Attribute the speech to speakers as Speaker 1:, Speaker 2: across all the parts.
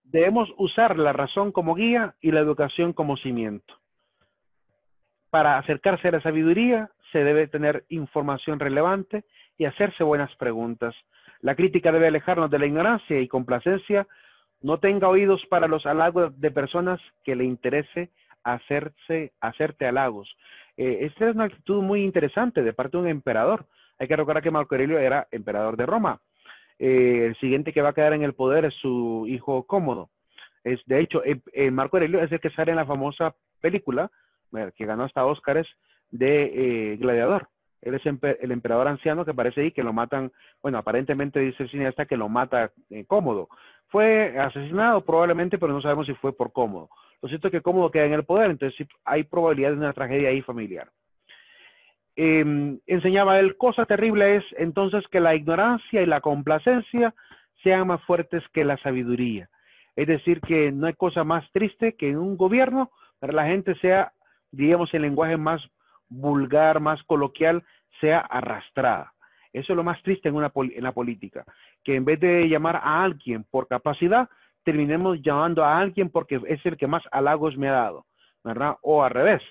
Speaker 1: Debemos usar la razón como guía y la educación como cimiento. Para acercarse a la sabiduría se debe tener información relevante y hacerse buenas preguntas. La crítica debe alejarnos de la ignorancia y complacencia. No tenga oídos para los halagos de personas que le interese hacerte halagos. Esta es una actitud muy interesante de parte de un emperador. Hay que recordar que Marco Aurelio era emperador de Roma. El siguiente que va a quedar en el poder es su hijo Cómodo. De hecho, Marco Aurelio es el que sale en la famosa película que ganó hasta Óscares de Gladiador. Él es el emperador anciano que aparece ahí, que lo matan, bueno, aparentemente dice el cineasta que lo mata Cómodo. Fue asesinado probablemente, pero no sabemos si fue por Cómodo. Lo cierto es que Cómodo queda en el poder, entonces sí hay probabilidad de una tragedia ahí familiar. Enseñaba él, cosa terrible es entonces que la ignorancia y la complacencia sean más fuertes que la sabiduría. Es decir, que no hay cosa más triste que en un gobierno para la gente sea, diríamos, el lenguaje más vulgar, más coloquial, sea arrastrada. Eso es lo más triste en la política, que en vez de llamar a alguien por capacidad, terminemos llamando a alguien porque es el que más halagos me ha dado, ¿verdad? O al revés,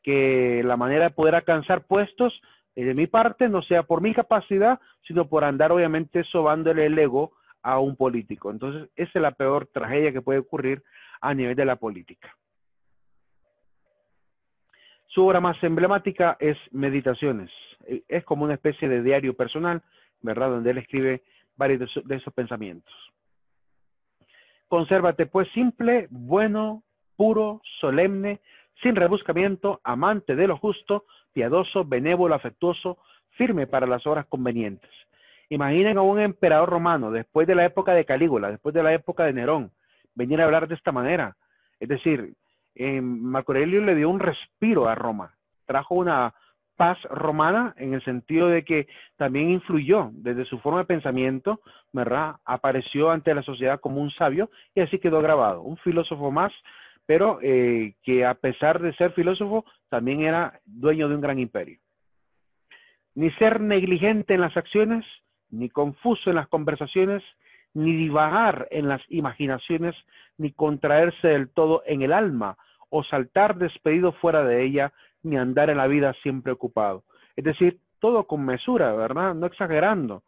Speaker 1: que la manera de poder alcanzar puestos de mi parte no sea por mi capacidad, sino por andar obviamente sobándole el ego a un político. Entonces, esa es la peor tragedia que puede ocurrir a nivel de la política. Su obra más emblemática es Meditaciones. Es como una especie de diario personal, ¿verdad? Donde él escribe varios de esos pensamientos. Consérvate pues simple, bueno, puro, solemne, sin rebuscamiento, amante de lo justo, piadoso, benévolo, afectuoso, firme para las horas convenientes. Imaginen a un emperador romano, después de la época de Calígula, después de la época de Nerón, venir a hablar de esta manera. Es decir, Marco Aurelio le dio un respiro a Roma, trajo una paz romana en el sentido de que también influyó desde su forma de pensamiento, ¿verdad? Apareció ante la sociedad como un sabio y así quedó grabado, un filósofo más, pero que a pesar de ser filósofo, también era dueño de un gran imperio. Ni ser negligente en las acciones, ni confuso en las conversaciones, ni divagar en las imaginaciones, ni contraerse del todo en el alma, o saltar despedido fuera de ella, ni andar en la vida siempre ocupado. Es decir, todo con mesura, ¿verdad? No exagerando,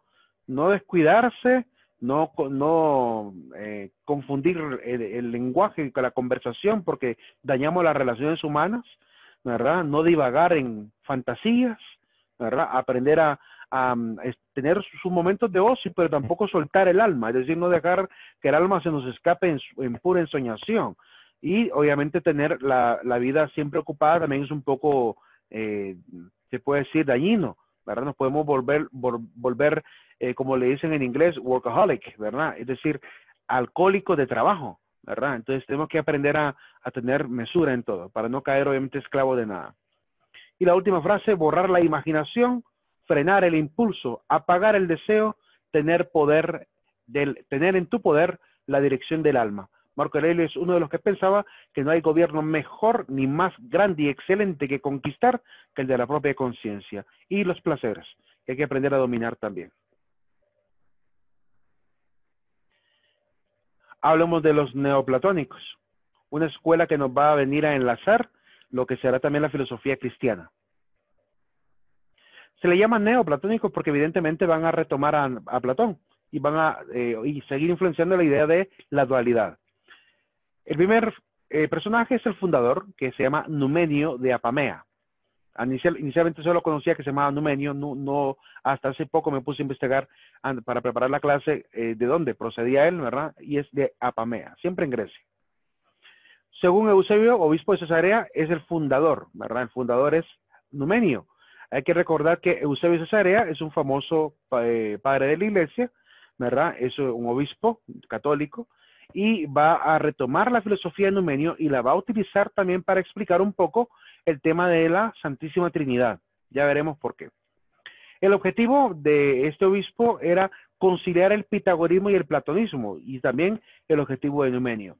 Speaker 1: no descuidarse, no confundir el lenguaje con la conversación porque dañamos las relaciones humanas, ¿verdad? No divagar en fantasías, ¿verdad? Aprender a tener sus momentos de ocio, pero tampoco soltar el alma, es decir, no dejar que el alma se nos escape en pura ensoñación. Y obviamente tener la vida siempre ocupada también es un poco, se puede decir, dañino, ¿verdad? Nos podemos volver como le dicen en inglés, workaholic, ¿verdad? Es decir, alcohólico de trabajo, ¿verdad? Entonces tenemos que aprender a tener mesura en todo, para no caer obviamente esclavo de nada. Y la última frase, borrar la imaginación, frenar el impulso, apagar el deseo, tener en tu poder la dirección del alma. Marco Aurelio es uno de los que pensaba que no hay gobierno mejor ni más grande y excelente que conquistar que el de la propia conciencia y los placeres, que hay que aprender a dominar también. Hablemos de los neoplatónicos, una escuela que nos va a venir a enlazar lo que será también la filosofía cristiana. Se le llama neoplatónicos porque evidentemente van a retomar a Platón y van a seguir influenciando la idea de la dualidad. El primer personaje es el fundador, que se llama Numenio de Apamea. Inicialmente solo conocía que se llamaba Numenio, no hasta hace poco me puse a investigar para preparar la clase de dónde procedía él, ¿verdad? Y es de Apamea, siempre en Grecia. Según Eusebio, obispo de Cesarea, es el fundador, ¿verdad? El fundador es Numenio. Hay que recordar que Eusebio de Cesarea es un famoso padre de la iglesia, ¿verdad? Es un obispo católico y va a retomar la filosofía de Numenio y la va a utilizar también para explicar un poco el tema de la Santísima Trinidad. Ya veremos por qué. El objetivo de este obispo era conciliar el pitagorismo y el platonismo y también el objetivo de Numenio.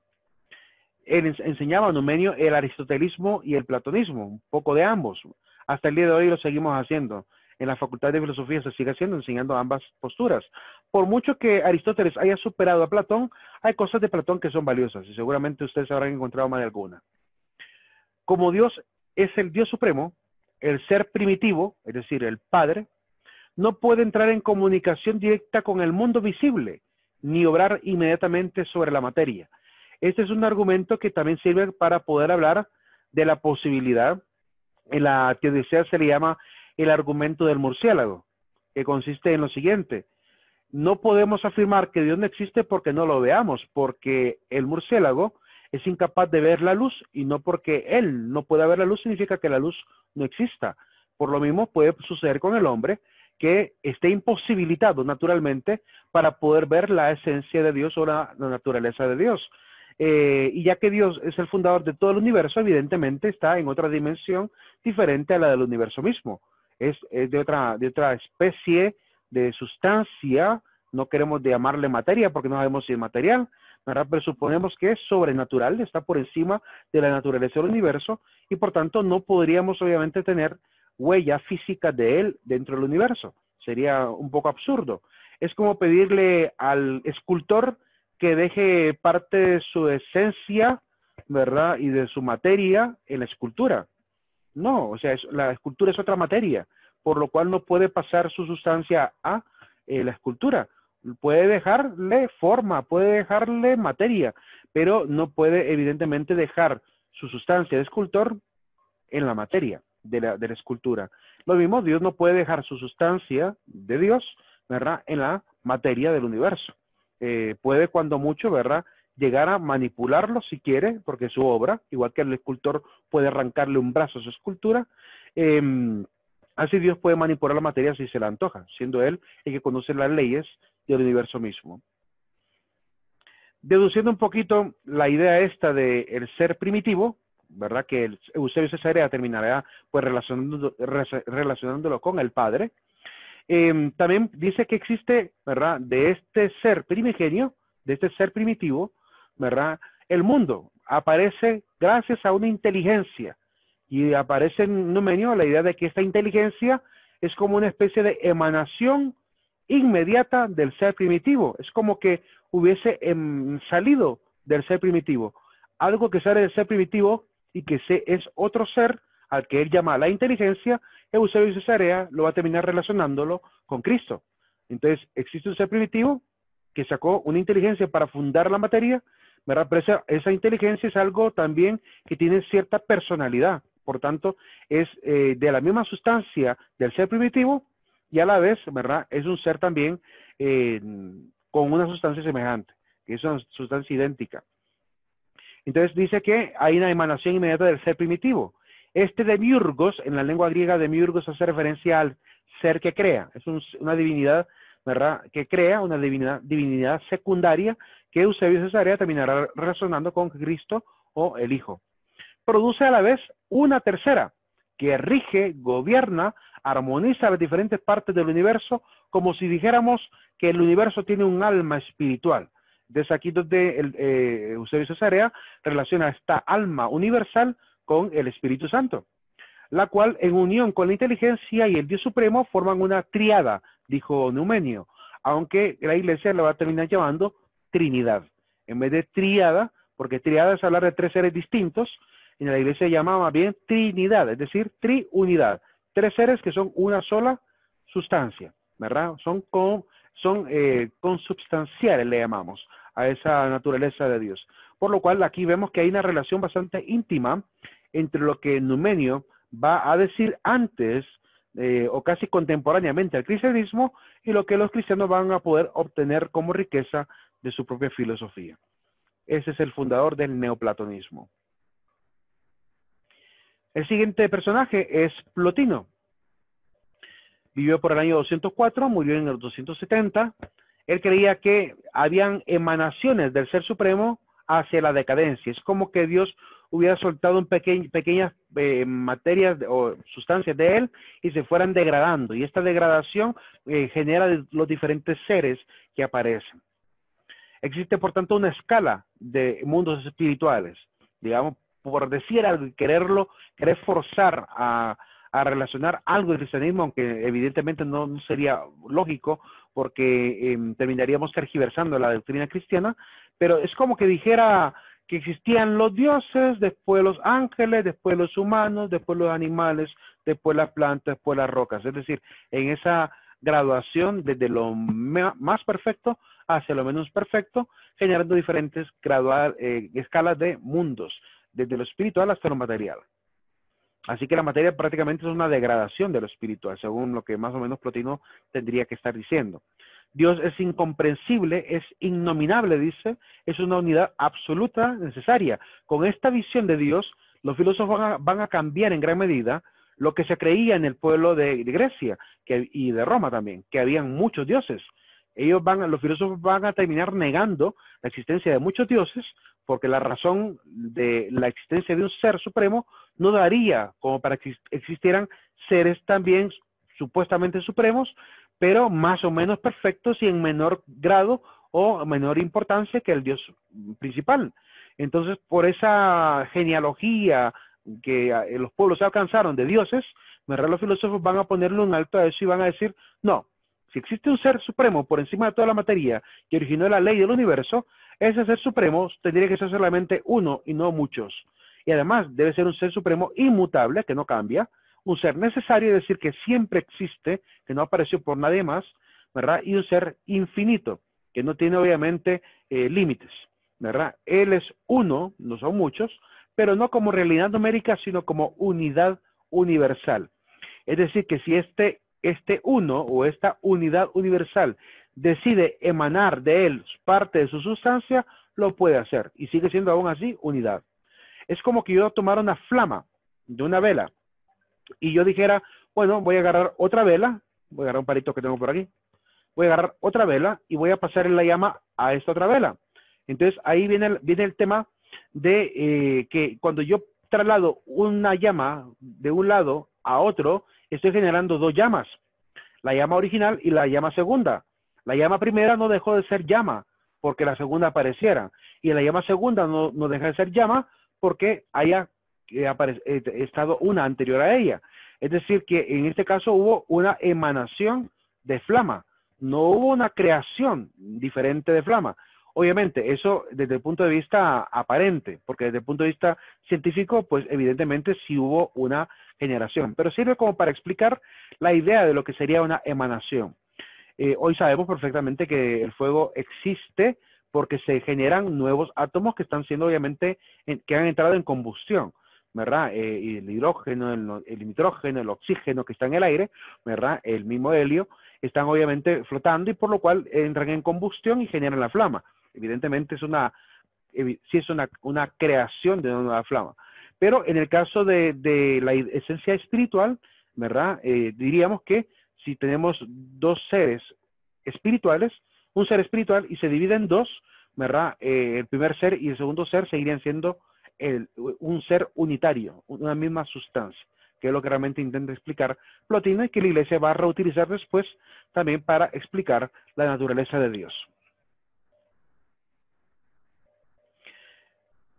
Speaker 1: Él enseñaba a Numenio el aristotelismo y el platonismo, un poco de ambos. Hasta el día de hoy lo seguimos haciendo. En la Facultad de Filosofía se sigue haciendo, enseñando ambas posturas. por mucho que Aristóteles haya superado a Platón, hay cosas de Platón que son valiosas y seguramente ustedes habrán encontrado más de alguna. Como Dios es el Dios supremo, el ser primitivo, es decir, el Padre, no puede entrar en comunicación directa con el mundo visible, ni obrar inmediatamente sobre la materia. Este es un argumento que también sirve para poder hablar de la posibilidad, en la teodicea se le llama el argumento del murciélago, que consiste en lo siguiente: no podemos afirmar que Dios no existe porque no lo veamos, porque el murciélago es incapaz de ver la luz, y no porque él no pueda ver la luz significa que la luz no exista. Por lo mismo puede suceder con el hombre, que esté imposibilitado naturalmente para poder ver la esencia de Dios o la naturaleza de Dios. Y ya que Dios es el fundador de todo el universo, evidentemente está en otra dimensión diferente a la del universo mismo. Es de otra especie de sustancia. No queremos llamarle materia porque no sabemos si es material, ¿verdad? Pero suponemos que es sobrenatural, está por encima de la naturaleza del universo, y por tanto no podríamos obviamente tener huella física de él dentro del universo. Sería un poco absurdo. Es como pedirle al escultor que deje parte de su esencia, ¿verdad? Y de su materia en la escultura. No, o sea, la escultura es otra materia, por lo cual no puede pasar su sustancia a la escultura. Puede dejarle forma, puede dejarle materia, pero no puede evidentemente dejar su sustancia de escultor en la materia de la escultura. Lo mismo, Dios no puede dejar su sustancia de Dios, ¿verdad?, en la materia del universo. Puede cuando mucho, ¿verdad?, llegar a manipularlo si quiere, porque es su obra, igual que el escultor puede arrancarle un brazo a su escultura. Así Dios puede manipular la materia si se le antoja, siendo Él el que conoce las leyes del universo mismo. Deduciendo un poquito la idea esta del ser primitivo, ¿verdad?, que Eusebio Cesarea terminará pues relacionándolo con el Padre. También dice que existe, ¿verdad?, de este ser primigenio, de este ser primitivo, ¿verdad?, el mundo aparece gracias a una inteligencia, y aparece en Numenio la idea de que esta inteligencia es como una especie de emanación inmediata del ser primitivo. Es como que hubiese salido del ser primitivo. Algo que sale del ser primitivo y que es otro ser al que él llama la inteligencia. Eusebio Cesarea lo va a terminar relacionándolo con Cristo. Entonces, existe un ser primitivo que sacó una inteligencia para fundar la materia, ¿verdad? Pero esa inteligencia es algo también que tiene cierta personalidad. Por tanto, es de la misma sustancia del ser primitivo, y a la vez, ¿verdad?, es un ser también con una sustancia semejante, que es una sustancia idéntica. Entonces dice que hay una emanación inmediata del ser primitivo. Este demiurgos, en la lengua griega, demiurgos hace referencia al ser que crea. Es una divinidad, ¿verdad?, que crea, una divinidad secundaria, que Eusebio Cesarea terminará resonando con Cristo o el Hijo. Produce a la vez una tercera, que rige, gobierna, armoniza las diferentes partes del universo, como si dijéramos que el universo tiene un alma espiritual. Desde aquí donde Eusebio Cesarea relaciona esta alma universal con el Espíritu Santo, la cual en unión con la inteligencia y el Dios Supremo forman una triada, dijo Numenio, aunque la Iglesia la va a terminar llamando Trinidad, en vez de triada, porque triada es hablar de tres seres distintos. En la Iglesia llama más bien Trinidad, es decir, triunidad. Tres seres que son una sola sustancia, ¿verdad? Son consubstanciales, le llamamos, a esa naturaleza de Dios. Por lo cual aquí vemos que hay una relación bastante íntima entre lo que Numenio va a decir antes o casi contemporáneamente al cristianismo, y lo que los cristianos van a poder obtener como riqueza de su propia filosofía. Ese es el fundador del neoplatonismo. El siguiente personaje es Plotino. Vivió por el año 204, murió en el 270. Él creía que habían emanaciones del Ser Supremo hacia la decadencia. Es como que Dios hubiera soltado pequeñas materias o sustancias de él y se fueran degradando. Y esta degradación genera los diferentes seres que aparecen. Existe, por tanto, una escala de mundos espirituales. Digamos, por decir algo y querer forzar a relacionar algo del cristianismo, aunque evidentemente no sería lógico, porque terminaríamos tergiversando la doctrina cristiana, pero es como que dijera que existían los dioses, después los ángeles, después los humanos, después los animales, después las plantas, después las rocas. Es decir, en esa graduación desde lo más perfecto hacia lo menos perfecto, generando diferentes escalas de mundos, desde lo espiritual hasta lo material. Así que la materia prácticamente es una degradación de lo espiritual, según lo que más o menos Plotino tendría que estar diciendo. Dios es incomprensible, es innominable, dice, es una unidad absoluta necesaria. Con esta visión de Dios, los filósofos van a cambiar en gran medida lo que se creía en el pueblo de Grecia y de Roma también, que habían muchos dioses. Los filósofos van a terminar negando la existencia de muchos dioses, porque la razón de la existencia de un ser supremo no daría como para que existieran seres también supuestamente supremos, pero más o menos perfectos y en menor grado o menor importancia que el Dios principal. Entonces, por esa genealogía que los pueblos alcanzaron de dioses, los filósofos van a ponerle un alto a eso y van a decir, no, si existe un ser supremo por encima de toda la materia que originó la ley del universo, ese ser supremo tendría que ser solamente uno y no muchos. Y además debe ser un ser supremo inmutable, que no cambia, un ser necesario, es decir, que siempre existe, que no apareció por nadie más, ¿verdad? Y un ser infinito, que no tiene obviamente límites, ¿verdad? Él es uno, no son muchos, pero no como realidad numérica, sino como unidad universal. Es decir, que si este uno o esta unidad universal decide emanar de él parte de su sustancia, lo puede hacer y sigue siendo aún así unidad. Es como que yo tomara una flama de una vela y yo dijera, bueno, voy a agarrar otra vela, voy a agarrar un palito que tengo por aquí, voy a agarrar otra vela y voy a pasar la llama a esta otra vela. Entonces ahí viene el tema de que cuando yo traslado una llama de un lado a otro, estoy generando dos llamas, la llama original y la llama segunda. La llama primera no dejó de ser llama porque la segunda apareciera, y la llama segunda no deja de ser llama porque haya estado una anterior a ella. Es decir, que en este caso hubo una emanación de flama, no hubo una creación diferente de flama. Obviamente, eso desde el punto de vista aparente, porque desde el punto de vista científico, pues evidentemente sí hubo una generación, pero sirve como para explicar la idea de lo que sería una emanación. Hoy sabemos perfectamente que el fuego existe porque se generan nuevos átomos que están siendo obviamente, que han entrado en combustión, ¿verdad? El hidrógeno, el nitrógeno, el oxígeno que está en el aire, ¿verdad? El mismo helio, están obviamente flotando y por lo cual entran en combustión y generan la flama. Evidentemente sí es una creación de una nueva flama. Pero en el caso de la esencia espiritual, ¿verdad? Diríamos que si tenemos dos seres espirituales, un ser espiritual y se divide en dos, ¿verdad? El primer ser y el segundo ser seguirían siendo un ser unitario, una misma sustancia, que es lo que realmente intenta explicar Plotino y que la Iglesia va a reutilizar después también para explicar la naturaleza de Dios.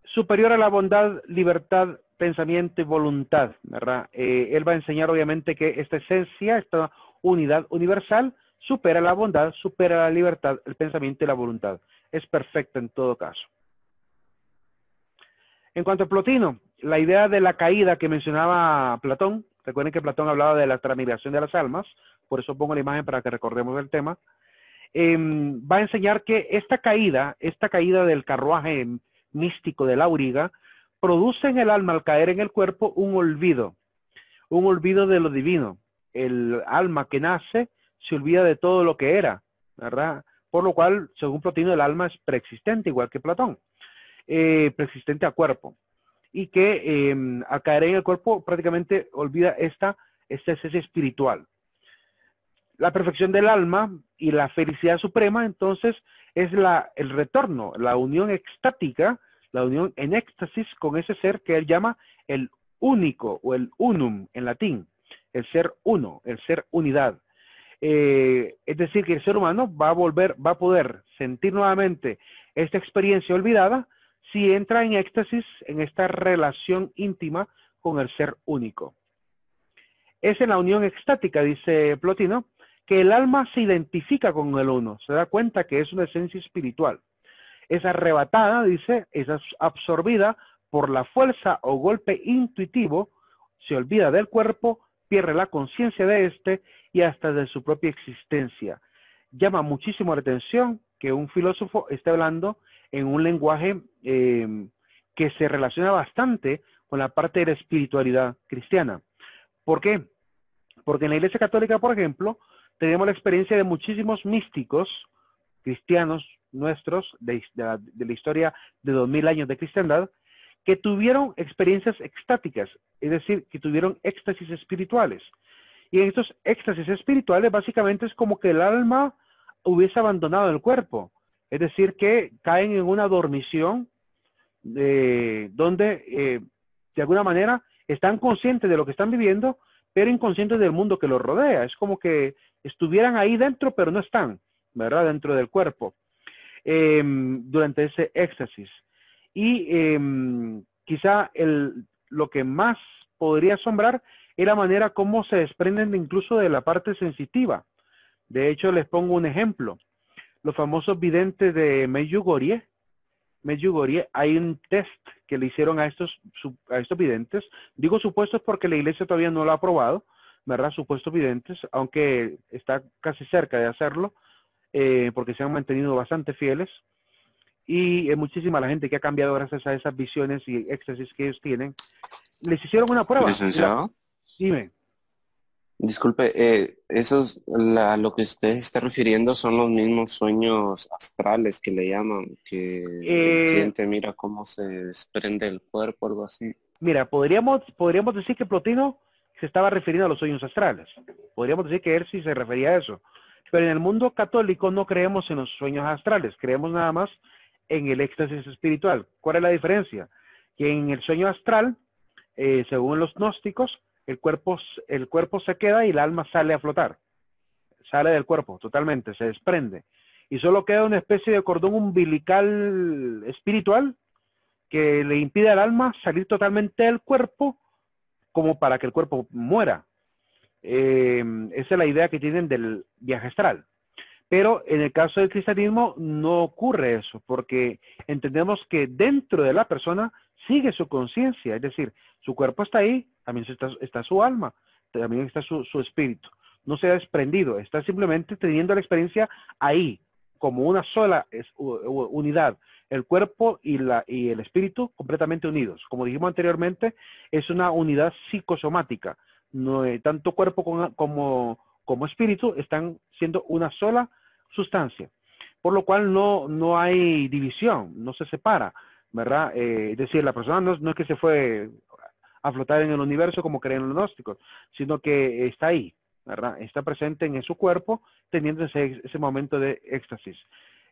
Speaker 1: Superior a la bondad, libertad, pensamiento y voluntad, ¿verdad? Él va a enseñar obviamente que esta esencia, esta unidad universal, supera la bondad, supera la libertad, el pensamiento y la voluntad. Es perfecta en todo caso. En cuanto a Plotino, la idea de la caída que mencionaba Platón, recuerden que Platón hablaba de la transmigración de las almas, por eso pongo la imagen para que recordemos el tema, va a enseñar que esta caída del carruaje místico del auriga, produce en el alma al caer en el cuerpo un olvido de lo divino. El alma que nace se olvida de todo lo que era, ¿verdad? Por lo cual, según Plotino, el alma es preexistente, igual que Platón, preexistente a cuerpo. Y que al caer en el cuerpo prácticamente olvida esta esencia espiritual. La perfección del alma y la felicidad suprema, entonces, es el retorno, la unión extática, la unión en éxtasis con ese ser que él llama el único o el unum en latín, el ser uno, el ser unidad. Es decir, que el ser humano va a poder sentir nuevamente esta experiencia olvidada si entra en éxtasis, en esta relación íntima con el ser único. Es en la unión extática, dice Plotino, que el alma se identifica con el uno, se da cuenta que es una esencia espiritual. Es arrebatada, dice, es absorbida por la fuerza o golpe intuitivo, se olvida del cuerpo, pierde la conciencia de éste y hasta de su propia existencia. Llama muchísimo la atención que un filósofo esté hablando en un lenguaje que se relaciona bastante con la parte de la espiritualidad cristiana. ¿Por qué? Porque en la Iglesia Católica, por ejemplo, tenemos la experiencia de muchísimos místicos cristianos nuestros de la historia de 2000 años de cristiandad, que tuvieron experiencias extáticas, es decir, que tuvieron éxtasis espirituales. Y en estos éxtasis espirituales básicamente es como que el alma hubiese abandonado el cuerpo, es decir, que caen en una dormición donde de alguna manera están conscientes de lo que están viviendo, pero inconscientes del mundo que los rodea. Es como que estuvieran ahí dentro, pero no están, ¿verdad? Dentro del cuerpo, durante ese éxtasis. Y quizá lo que más podría asombrar es la manera como se desprenden incluso de la parte sensitiva. De hecho, les pongo un ejemplo. Los famosos videntes de Medjugorje, hay un test que le hicieron a estos videntes. Digo supuestos porque la iglesia todavía no lo ha aprobado, ¿verdad? Supuestos videntes, aunque está casi cerca de hacerlo, porque se han mantenido bastante fieles. Y muchísima la gente que ha cambiado gracias a esas visiones y éxtasis que ellos tienen. Les hicieron una prueba.
Speaker 2: Licenciado,
Speaker 1: Dime.
Speaker 2: disculpe, lo que usted está refiriendo son los mismos sueños astrales que le llaman, que el cliente mira cómo se desprende el cuerpo, algo así.
Speaker 1: Mira, podríamos decir que Plotino se estaba refiriendo a los sueños astrales. Podríamos decir que él sí se refería a eso. Pero en el mundo católico no creemos en los sueños astrales, creemos nada más en el éxtasis espiritual. ¿Cuál es la diferencia? Que en el sueño astral, según los gnósticos, el cuerpo se queda y el alma sale a flotar. Sale del cuerpo totalmente, se desprende. Y solo queda una especie de cordón umbilical espiritual que le impide al alma salir totalmente del cuerpo como para que el cuerpo muera. Esa es la idea que tienen del viaje astral. Pero en el caso del cristianismo no ocurre eso, porque entendemos que dentro de la persona sigue su conciencia, es decir, su cuerpo está ahí, también está su alma, también está su espíritu. No se ha desprendido, está simplemente teniendo la experiencia ahí, como una sola unidad, el cuerpo y el espíritu completamente unidos. Como dijimos anteriormente, es una unidad psicosomática. No, tanto cuerpo como espíritu están siendo una sola sustancia, por lo cual no hay división, no se separa, ¿verdad? Es decir, la persona no es que se fue a flotar en el universo como creen los gnósticos, sino que está ahí, ¿verdad? Está presente en su cuerpo, teniendo ese momento de éxtasis.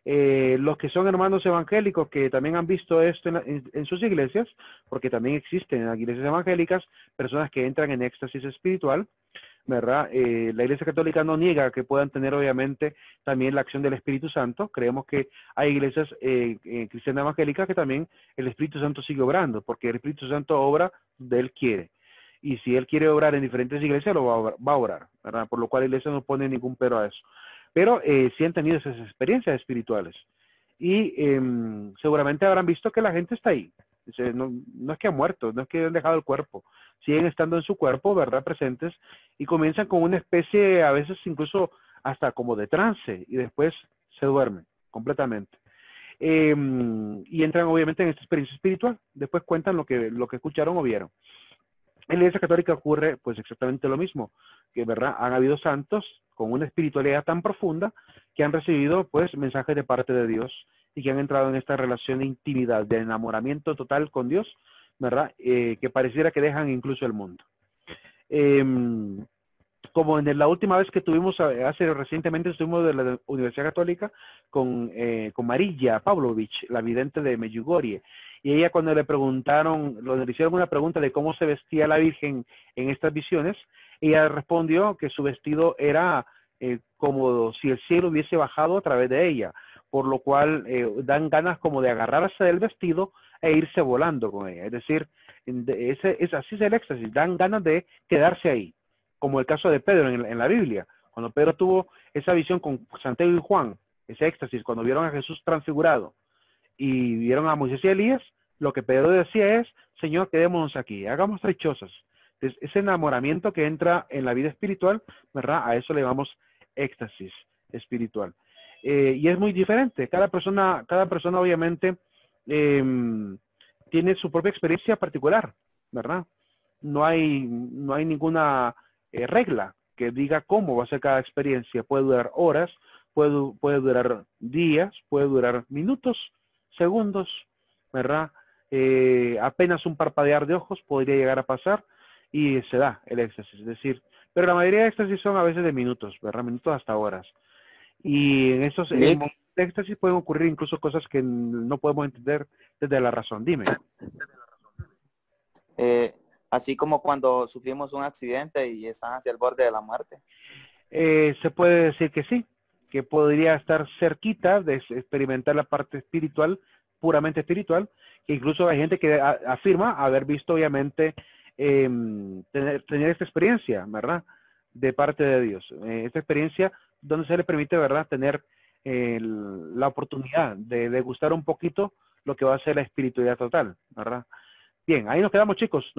Speaker 1: Los que son hermanos evangélicos que también han visto esto en sus iglesias, porque también existen en las iglesias evangélicas personas que entran en éxtasis espiritual, ¿verdad? La Iglesia Católica no niega que puedan tener obviamente también la acción del Espíritu Santo. Creemos que hay iglesias cristianas evangélicas que también el Espíritu Santo sigue obrando, porque el Espíritu Santo obra donde Él quiere. Y si Él quiere obrar en diferentes iglesias, lo va a obrar, ¿verdad? Por lo cual la Iglesia no pone ningún pero a eso. Pero sí han tenido esas experiencias espirituales. Y seguramente habrán visto que la gente está ahí. No es que ha muerto, no es que han dejado el cuerpo. Siguen estando en su cuerpo, ¿verdad? Presentes, y comienzan con una especie, a veces incluso hasta como de trance, y después se duermen completamente. Y entran obviamente en esta experiencia espiritual. Después cuentan lo que escucharon o vieron. En la Iglesia Católica ocurre pues exactamente lo mismo, que verdad han habido santos con una espiritualidad tan profunda que han recibido pues mensajes de parte de Dios y que han entrado en esta relación de intimidad, de enamoramiento total con Dios, ¿verdad? Que pareciera que dejan incluso el mundo. Como en la última vez que tuvimos, recientemente estuvimos de la Universidad Católica con Marilla Pavlovich, la vidente de Medjugorje, y ella cuando le hicieron una pregunta de cómo se vestía la Virgen en estas visiones, ella respondió que su vestido era como si el cielo hubiese bajado a través de ella, por lo cual dan ganas como de agarrarse del vestido e irse volando con ella. Es decir, así es el éxtasis, dan ganas de quedarse ahí, como el caso de Pedro en la Biblia. Cuando Pedro tuvo esa visión con Santiago y Juan, ese éxtasis, cuando vieron a Jesús transfigurado y vieron a Moisés y Elías, lo que Pedro decía es, Señor, quedémonos aquí, hagamos 3 chozas. Entonces, ese enamoramiento que entra en la vida espiritual, ¿verdad? A eso le llamamos éxtasis espiritual. Y es muy diferente. Cada persona obviamente tiene su propia experiencia particular, ¿verdad? No hay ninguna regla que diga cómo va a ser cada experiencia. Puede durar horas, puede durar días, puede durar minutos, segundos, ¿verdad? Apenas un parpadear de ojos podría llegar a pasar y se da el éxtasis. Es decir, pero la mayoría de éxtasis son a veces de minutos, ¿verdad? Minutos hasta horas. Y en esos momentos de éxtasis pueden ocurrir incluso cosas que no podemos entender desde la razón. Dime.
Speaker 3: Así como cuando sufrimos un accidente y están hacia el borde de la muerte.
Speaker 1: Se puede decir que sí, que podría estar cerquita de experimentar la parte espiritual, puramente espiritual, que incluso hay gente que afirma haber visto obviamente tener esta experiencia, ¿verdad? De parte de Dios. Esta experiencia donde se le permite, ¿verdad? Tener la oportunidad de degustar un poquito lo que va a ser la espiritualidad total, ¿verdad? Bien, ahí nos quedamos, chicos.